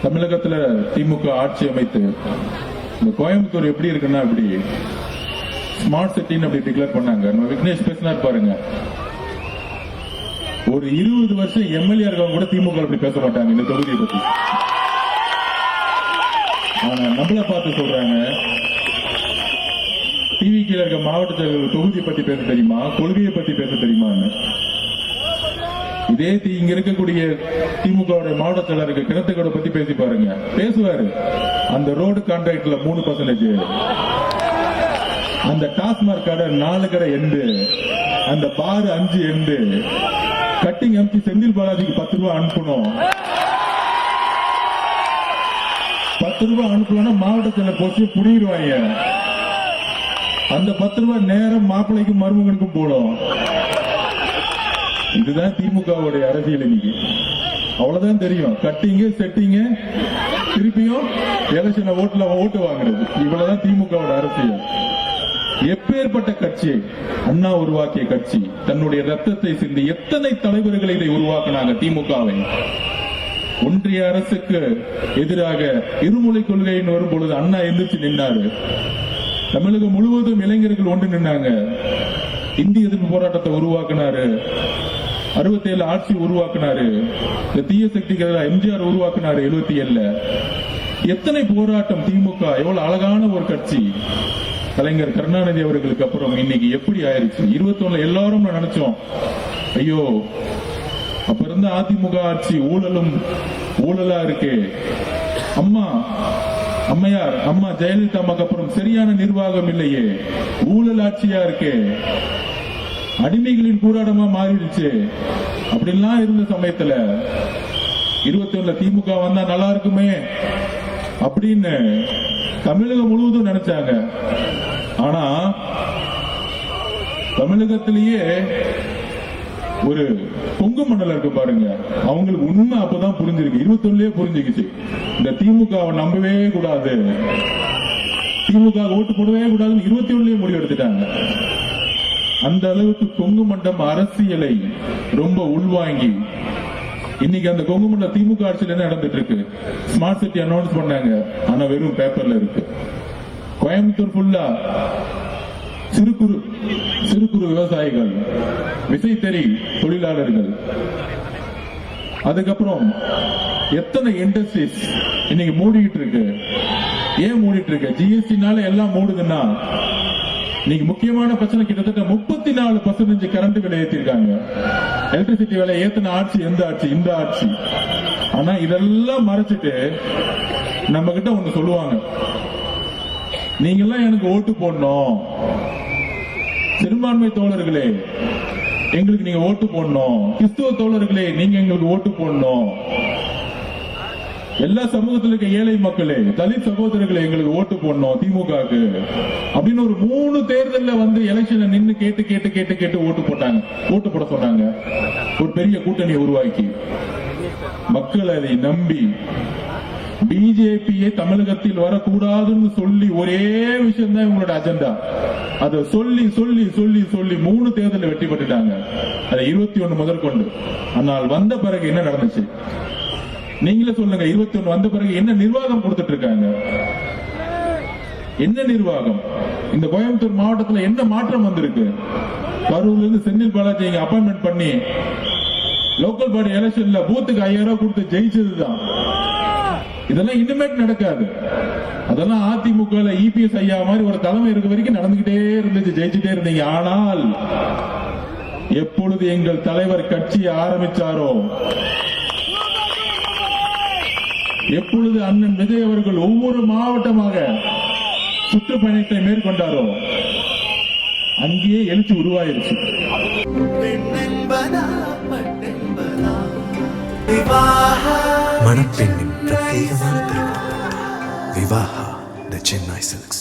தமிழகத்துல திமுக ஆட்சி அமைத்து இந்த கோயம்புத்தூர் எப்படி இருக்குன்னா அப்படி ஸ்மார்ட் சிட்டின்னு அப்படி டிக்ளேர் பண்ணாங்க. நம்ம விக்னேஷ் பேசினார் பாருங்க. ஒரு 20 வருஷம் எம்எல்ஏ இருக்கவங்க கூட திமுக அப்படி பேச மாட்டாங்க இந்த தொகுதியை பத்தி. ஆனா நம்மள பார்த்து சொல்றாங்க, டிவி கீழ இருக்க மாவட்ட செயலர்கள் தொகுதியை பத்தி பேச தெரியுமா, கொள்கையை பத்தி பேச தெரியுமான்னு. இதே இங்க இருக்கக்கூடிய திமுக மாவட்ட செயலருக்கு கிணத்துக்கடை பத்தி பேசி பாருங்க, பேசுவாரு. அந்த ரோடு கான்ட்ராக்ட்ல 3%, அந்த டாஸ்மாக் கடை 4 கடை எண்டு, அந்த பார் 5 எண்டு, கட்டிங் எம்பி செந்தில் பாலாஜிக்கு 10 ரூபாய் அனுப்பணும். 10 ரூபாய் அனுப்பலன்னா மாவட்ட செயலர் போச்சு புடிடுவாங்க. அந்த 10 ரூபாய் நேரம் மாப்பிள்ளைக்கும் மருமகனுக்கும் போடும். இதுதான் திமுகவுடைய அரசியல் இன்னைக்கு. அவ்வளவுதான் தெரியும். கட்டிங்க செட்டிங்க, திருப்பியும் எலெக்ஷன் ஓட்டு வாங்குறது. இவ்வளவுதான் திமுகவோட அரசியல். எப்பேற்பட்ட கட்சி அண்ணா உருவாக்கிய கட்சி, தன்னுடைய ரத்தத்தை சிந்தி எத்தனை தலைவர்களை இதை உருவாக்கினாங்க திமுகவை. ஒன்றிய அரசுக்கு எதிராக இருமொழி கொள்கைன்னு வரும் பொழுது அண்ணா எந்திரிச்சு நின்றாரு. தமிழகம் முழுவதும் இளைஞர்கள் ஒன்று நின்னாங்க. இந்திய எதிர்ப்பு போராட்டத்தை உருவாக்கினாரு. 67 ஆட்சி உருவாக்கினாரு. இந்த தீய சக்திக்கு எதிராக எம்ஜிஆர் உருவாக்கினாரு 77. எத்தனை போராட்டம் திமுக, எவ்வளவு அழகான ஒரு கட்சி. கலைஞர் கருணாநிதி அவர்களுக்கு அப்புறம் இன்னைக்கு எப்படி ஆயிருச்சு. 21 எல்லாரும் நினைச்சோம், ஐயோ அப்ப இருந்த அதிமுக ஆட்சி ஊழலா இருக்கு. அம்மையார் அம்மா ஜெயலலிதா அப்புறம் சரியான நிர்வாகம் இல்லையே, ஊழல் ஆட்சியா இருக்கு, அடிமைகளின் கூடாரமா மாறிடுச்சு. அப்படிலாம் இருந்த சமயத்துல 21 திமுக வந்தா நல்லா இருக்குமே அப்படின்னு தமிழகம் முழுவதும் நினைச்சாங்க. ஆனா தமிழகத்திலேயே ஒரு கொங்கு மண்டலம் இருக்கு பாருங்க, அவங்களுக்கு உண்மை அப்பதான் புரிஞ்சிருக்கு. 21 புரிஞ்சுக்கிச்சு, இந்த திமுக நம்பவே கூடாது, திமுக ஓட்டு போடவே கூடாதுன்னு 21 முடிவு எடுத்துட்டாங்க. அந்த அளவுக்கு கொங்கு மண்டலம் அரசியலை ரொம்ப உள்வாங்கி இன்னைக்கு அந்த கொங்கு மண்டல திமுக ஆட்சியில் என்ன நடந்துட்டு இருக்கு. ஸ்மார்ட் சிட்டி அனௌன்ஸ் பண்ணாங்க, ஆனா வெறும் பேப்பர்ல இருக்கு. கோயம்புத்தூர் ஃபுல்லா சிறு குறு விவசாயிகள், விசைத்தறி தொழிலாளர்கள், அதுக்கப்புறம் எத்தனை இண்டஸ்ட்ரீஸ் இன்னைக்கு மூடிக்கிட்டு இருக்கு. ஏன் மூடிட்டு இருக்கு? ஜிஎஸ்டினால எல்லாம் மூடுதுன்னா இன்னைக்கு முக்கியமான பிரச்சனை கிட்டத்தட்ட 34% கரண்ட் விலை ஏற்றிருக்காங்க. எலக்ட்ரிசிட்டி விலை ஏத்தின ஆட்சி எந்த ஆட்சி? இந்த ஆட்சி. ஆனா இதெல்லாம் மறைச்சிட்டு நம்ம கிட்ட ஒண்ணு சொல்லுவாங்க, நீங்க எல்லாம் எனக்கு ஓட்டு போடணும், சிறுபான்மை தோழர்களே எங்களுக்கு நீங்க ஓட்டு போடணும், கிறிஸ்துவ தோழர்களே நீங்க எங்களுக்கு ஓட்டு போடணும், எல்லா சமூகத்தில் இருக்க ஏழை மக்களே, தலித் சகோதரர்களை எங்களுக்கு ஓட்டு போடணும் திமுகவுக்கு அப்படின்னு ஒரு 3 தேர்தல்ல வந்து எலெக்ஷன்ல நின்று கேட்டு ஓட்டு போட சொன்னாங்க. ஒரு பெரிய கூட்டணி உருவாக்கி மக்கள் அதை நம்பி பிஜேபியை தமிழகத்தில் வரக்கூடாதுன்னு சொல்லி ஒரே விஷயம் தான் இவங்களோட அஜெண்டா. அதை சொல்லி 3 தேர்தலில் வெற்றி பெற்றுட்டாங்க. அதை 21 முதற்கொண்டு. ஆனால் வந்த பிறகு என்ன நடந்துச்சு நீங்களே சொல்லுங்க. 21 வந்த பிறகு என்ன நிர்வாகம் கொடுத்துட்டு இருக்காங்க? என்ன நிர்வாகம்? இந்த கோயம்புத்தூர் மாவட்டத்தில் என்ன மாற்றம் வந்திருக்கு? கரூர்ல இருந்து செந்தில் பாலாஜி அப்பாயின்மெண்ட் பண்ணி லோக்கல் பாடி எலெக்ஷன்ல பூத்துக்கு 5000 ரூபாய் கொடுத்து ஜெயிச்சதுதான். இதெல்லாம் இனிமேட் நடக்காது. அதெல்லாம் அதிமுக இபிஎஸ் ஐயா மாதிரி ஒரு தலைமை இருக்க வரைக்கும் நடந்துகிட்டே இருந்துச்சு, ஜெயிச்சுட்டே இருந்தீங்க. ஆனால் எப்பொழுது எங்கள் தலைவர் கட்சியை ஆரம்பிச்சாரோ, எப்பொழுது அண்ணன் விஜய் அவர்கள் ஒவ்வொரு மாவட்டமாக சுற்றுப்பயணத்தை மேற்கொண்டாரோ அங்கேயே எழுச்சி உருவாயிருச்சு. மணப்பெண்ணின் பிரத்யேகமான திருமணம் விவாஹா தி சென்னை சில்க்ஸ்.